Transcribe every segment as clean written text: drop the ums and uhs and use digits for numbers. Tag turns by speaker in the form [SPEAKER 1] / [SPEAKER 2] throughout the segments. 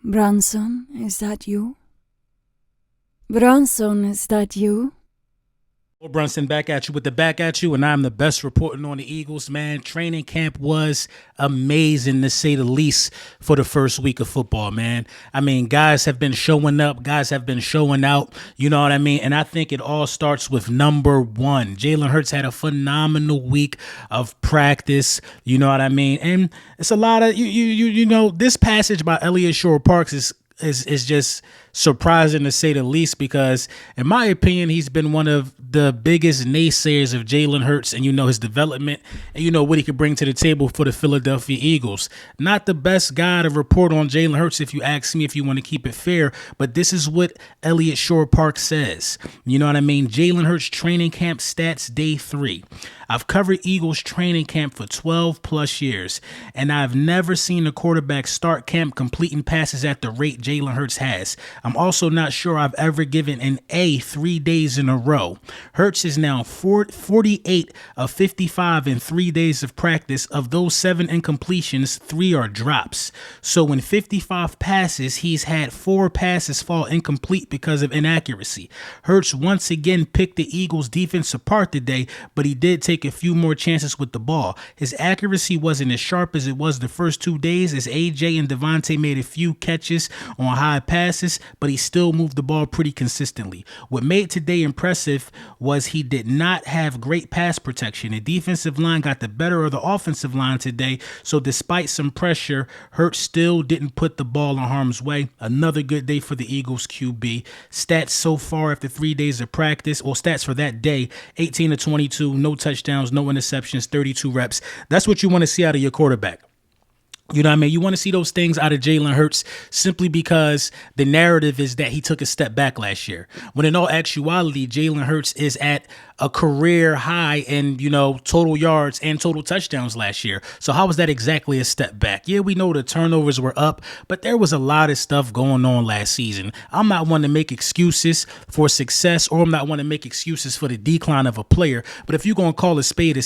[SPEAKER 1] Bronson, is that you? Bronson, is that you?
[SPEAKER 2] Well, Brunson back at you with the back at you, and I'm the best reporting on the Eagles, man. Training camp was amazing, to say the least, for the first week of football, man. I mean, guys have been showing up, guys have been showing out, you know what I mean? And I think it all starts with number one. Jalen Hurts had a phenomenal week of practice, you know what I mean? And it's a lot of, you know, this passage by Elliott Shore-Parks is just surprising, to say the least, because in my opinion, he's been one of the biggest naysayers of Jalen Hurts and, you know, his development and, you know, what he could bring to the table for the Philadelphia Eagles. Not the best guy to report on Jalen Hurts, if you ask me, if you want to keep it fair, but this is what Elliott Shore-Parks says. You know what I mean? Jalen Hurts training camp stats day 3. I've covered Eagles training camp for 12 plus years, and I've never seen a quarterback start camp completing passes at the rate Jalen Hurts has. I'm also not sure I've ever given an A 3 days in a row. Hurts is now 48 of 55 in 3 days of practice. Of those 7 incompletions, 3 are drops. So in 55 passes, he's had 4 passes fall incomplete because of inaccuracy. Hurts once again picked the Eagles defense apart today, but he did take a few more chances with the ball. His accuracy wasn't as sharp as it was the first 2 days, as AJ and Devontae made a few catches on high passes, but he still moved the ball pretty consistently. What made today impressive was he did not have great pass protection. The defensive line got the better of the offensive line today, so despite some pressure, Hurts still didn't put the ball in harm's way. Another good day for the Eagles QB. Stats so far after 3 days of practice, or stats for that day: 18 to 22, no touchdowns, no interceptions, 32 reps. That's what you want to see out of your quarterback. You know what I mean? You want to see those things out of Jalen Hurts simply because the narrative is that he took a step back last year. When in all actuality, Jalen Hurts is at a career high in, you know, total yards and total touchdowns last year. So how was that exactly a step back? Yeah, we know the turnovers were up, but there was a lot of stuff going on last season. I'm not one to make excuses for success, or I'm not one to make excuses for the decline of a player. But if you're going to call a spade,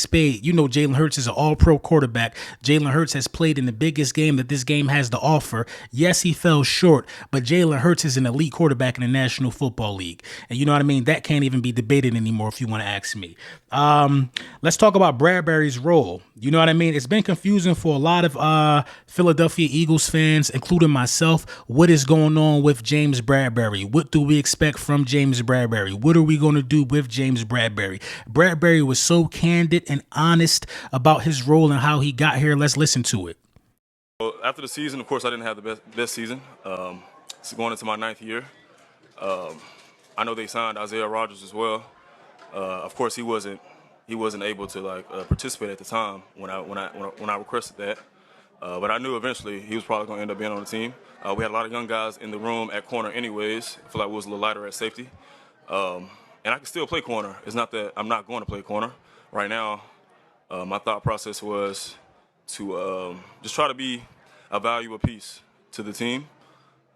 [SPEAKER 2] you know Jalen Hurts is an all-pro quarterback. Jalen Hurts has played in the biggest game that this game has to offer. Yes, he fell short, but Jalen Hurts is an elite quarterback in the National Football League. And you know what I mean? That can't even be debated anymore, if you want to ask me. Let's talk about Bradberry's role. You know what I mean? It's been confusing for a lot of Philadelphia Eagles fans, including myself. What is going on with James Bradberry? What do we expect from James Bradberry? What are we going to do with James Bradberry? Bradberry was so candid and honest about his role and how he got here. Let's listen to it.
[SPEAKER 3] Well, after the season, of course, I didn't have the best season. It's going into my 9th year. I know they signed Isaiah Rodgers as well. Of course, he wasn't able to participate at the time when I requested that. But I knew eventually he was probably going to end up being on the team. We had a lot of young guys in the room at corner anyways. I feel like we was a little lighter at safety. And I can still play corner. It's not that I'm not going to play corner. Right now, my thought process was to just try to be a valuable piece to the team.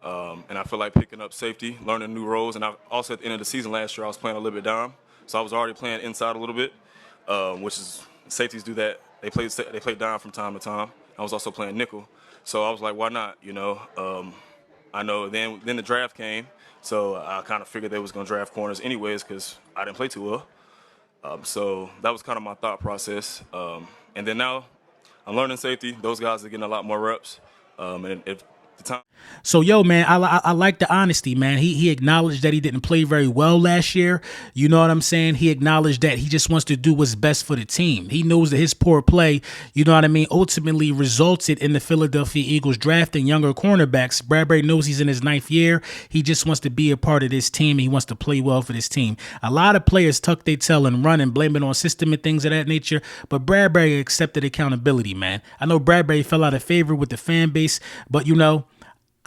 [SPEAKER 3] And I feel like picking up safety, learning new roles. And also at the end of the season last year, I was playing a little bit down. So I was already playing inside a little bit, which is safeties do that. They play down from time to time. I was also playing nickel. So I was like, why not? You know, I know then the draft came. So I kind of figured they was going to draft corners anyways because I didn't play too well. So that was kind of my thought process. And then now I'm learning safety. Those guys are getting a lot more reps. And if the time.
[SPEAKER 2] So, yo, man, I like the honesty, man. He acknowledged that he didn't play very well last year. You know what I'm saying? He acknowledged that he just wants to do what's best for the team. He knows that his poor play, you know what I mean, ultimately resulted in the Philadelphia Eagles drafting younger cornerbacks. Bradberry knows he's in his 9th year. He just wants to be a part of this team. He wants to play well for this team. A lot of players tuck their tail and run and blame it on system and things of that nature, but Bradberry accepted accountability, man. I know Bradberry fell out of favor with the fan base, but, you know,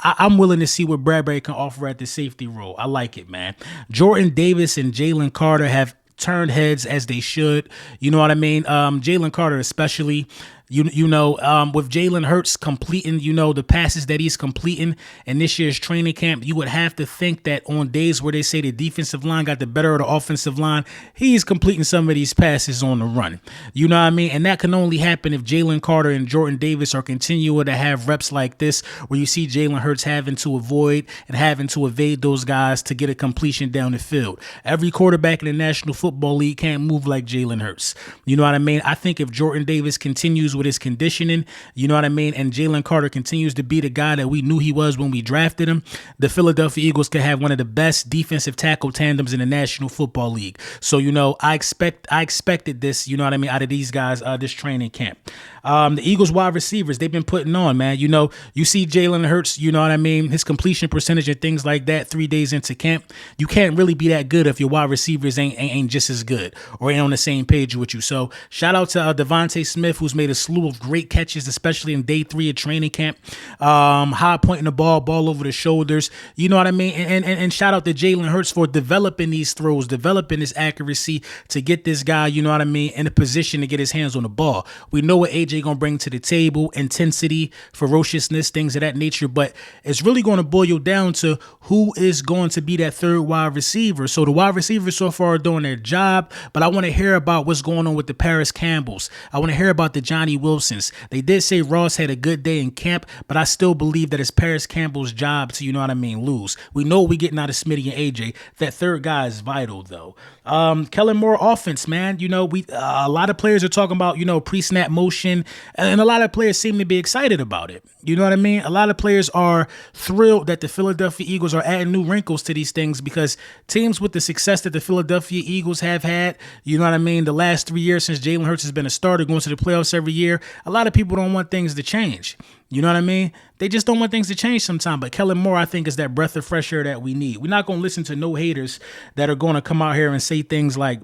[SPEAKER 2] I'm willing to see what Bradberry can offer at the safety role. I like it, man. Jordan Davis and Jalen Carter have turned heads as they should. You know what I mean? Jalen Carter especially. With Jalen Hurts completing, the passes that he's completing in this year's training camp, you would have to think that on days where they say the defensive line got the better of the offensive line, he's completing some of these passes on the run. You know what I mean? And that can only happen if Jalen Carter and Jordan Davis are continuing to have reps like this, where you see Jalen Hurts having to avoid and having to evade those guys to get a completion down the field. Every quarterback in the National Football League can't move like Jalen Hurts. You know what I mean? I think if Jordan Davis continues with his conditioning, you know what I mean, and Jalen Carter continues to be the guy that we knew he was when we drafted him, the Philadelphia Eagles could have one of the best defensive tackle tandems in the National Football League. So, I expected this, you know what I mean, out of these guys, this training camp. The Eagles wide receivers, they've been putting on, man. You see Jalen Hurts, you know what I mean, his completion percentage and things like that 3 days into camp. You can't really be that good if your wide receivers ain't just as good or ain't on the same page with you. So shout out to Devontae Smith, who's made a slew of great catches, especially in day 3 of training camp. High pointing the ball over the shoulders. You know what I mean? And shout out to Jalen Hurts for developing these throws, developing this accuracy to get this guy, you know what I mean, in a position to get his hands on the ball. We know what AJ gonna bring to the table: intensity, ferociousness, things of that nature. But it's really going to boil down to who is going to be that third wide receiver. So the wide receivers so far are doing their job, but I want to hear about what's going on with the Paris Campbells. I want to hear about the Johnny Wilsons. They did say Ross had a good day in camp, but I still believe that it's Paris Campbell's job to, you know what I mean, lose. We know we're getting out of Smitty and AJ. That third guy is vital, though. Kellen Moore offense, man. A lot of players are talking about, pre-snap motion, and a lot of players seem to be excited about it. You know what I mean? A lot of players are thrilled that the Philadelphia Eagles are adding new wrinkles to these things, because teams with the success that the Philadelphia Eagles have had, you know what I mean, the last 3 years since Jalen Hurts has been a starter, going to the playoffs every year, a lot of people don't want things to change. You know what I mean? They just don't want things to change sometimes. But Kellen Moore, I think, is that breath of fresh air that we need. We're not going to listen to no haters that are going to come out here and say things like,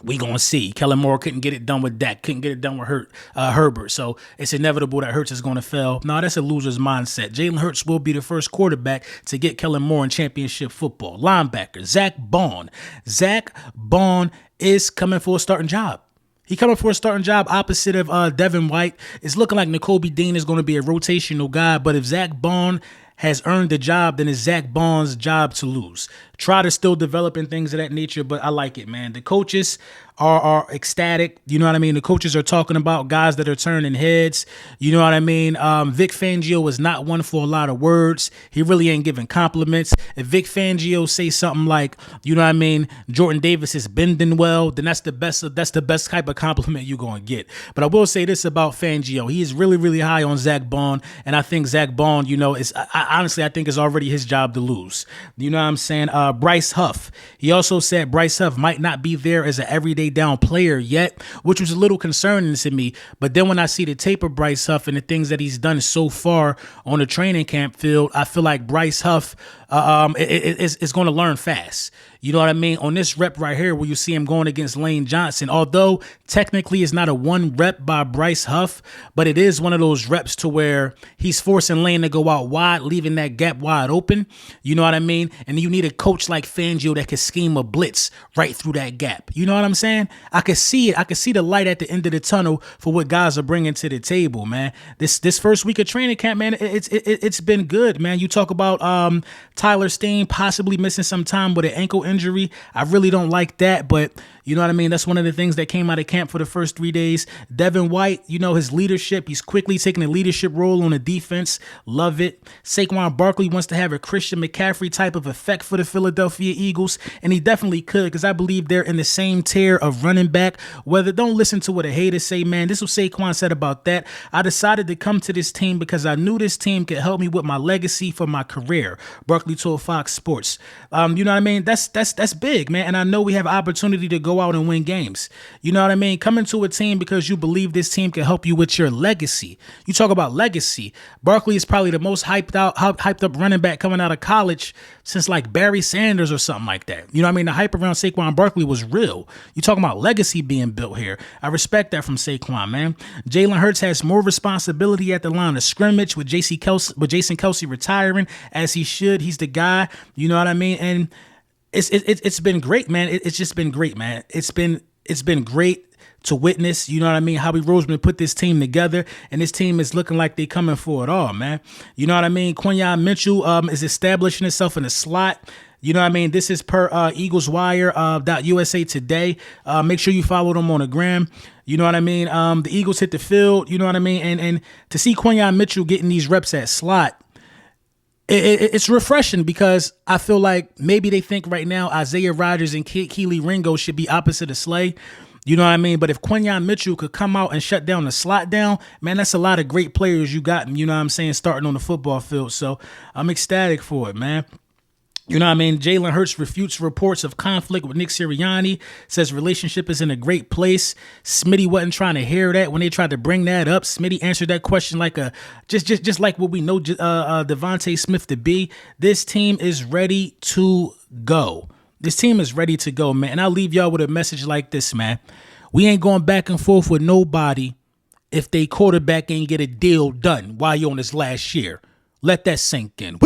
[SPEAKER 2] we going to see. Kellen Moore couldn't get it done with Dak, couldn't get it done with Herbert. So it's inevitable that Hurts is going to fail. No, that's a loser's mindset. Jalen Hurts will be the first quarterback to get Kellen Moore in championship football. Linebacker, Zach Bond. Zach Bond is coming for a starting job. He coming for a starting job opposite of Devin White. It's looking like Nakobe Dean is going to be a rotational guy, but if Zach Bond has earned the job, then it's Zach Bond's job to lose. Try to still develop and things of that nature, but I like it, man. The coaches are ecstatic. You know what I mean? The coaches are talking about guys that are turning heads. You know what I mean? Vic Fangio is not one for a lot of words. He really ain't giving compliments. If Vic Fangio say something like, you know what I mean, Jordan Davis is bending well, then that's the best type of compliment you're going to get. But I will say this about Fangio. He is really, really high on Zach Bond, and I think Zach Bond, honestly, I think it's already his job to lose. You know what I'm saying? Bryce Huff. He also said Bryce Huff might not be there as an everyday down player yet, which was a little concerning to me. But then when I see the tape of Bryce Huff and the things that he's done so far on the training camp field, I feel like Bryce Huff is going to learn fast. You know what I mean? On this rep right here where you see him going against Lane Johnson, although technically it's not a one rep by Bryce Huff, but it is one of those reps to where he's forcing Lane to go out wide, leaving that gap wide open. You know what I mean? And you need a coach like Fangio that can scheme a blitz right through that gap. You know what I'm saying? I could see it. I could see the light at the end of the tunnel for what guys are bringing to the table, man. This first week of training camp, man, it's been good, man. You talk about Tyler Steen possibly missing some time with an ankle injury. I really don't like that, but you know what I mean? That's one of the things that came out of camp for the first 3 days. Devin White, his leadership, he's quickly taking a leadership role on the defense. Love it. Saquon Barkley wants to have a Christian McCaffrey type of effect for the Philadelphia Eagles, and he definitely could, because I believe they're in the same tier of running back. Don't listen to what a hater say, man. This is what Saquon said about that. I decided to come to this team because I knew this team could help me with my legacy for my career. Barkley told Fox Sports. You know what I mean? That's big, man. And I know we have opportunity to go out and win games. You know what I mean? Coming to a team because you believe this team can help you with your legacy. You talk about legacy. Barkley is probably the most hyped up running back coming out of college since like Barry Sanders or something like that. You know what I mean? The hype around Saquon Barkley was real. You talking about legacy being built here. I respect that from Saquon, man. Jalen Hurts has more responsibility at the line of scrimmage with Jason Kelce retiring, as he should. He's the guy. You know what I mean? And it's been great, man. It's just been great, man. It's been it's been great to witness, you know what I mean? Howie Roseman put this team together, and this team is looking like they coming for it all, man. You know what I mean? Quinyon Mitchell is establishing himself in the slot. You know what I mean? This is per EaglesWire.USA Today. Make sure you follow them on the gram. You know what I mean? The Eagles hit the field. You know what I mean? And to see Quinyon Mitchell getting these reps at slot, it's refreshing, because I feel like maybe they think right now Isaiah Rodgers and Keely Ringo should be opposite of Slay. You know what I mean? But if Quinyon Mitchell could come out and shut down the slot down, man, that's a lot of great players you got, you know what I'm saying, starting on the football field. So I'm ecstatic for it, man. You know what I mean? Jalen Hurts refutes reports of conflict with Nick Sirianni, says relationship is in a great place. Smitty wasn't trying to hear that when they tried to bring that up. Smitty answered that question like just like what we know Devontae Smith to be. This team is ready to go. This team is ready to go, man. And I'll leave y'all with a message like this, man. We ain't going back and forth with nobody if they quarterback ain't get a deal done while you're on this last year. Let that sink in.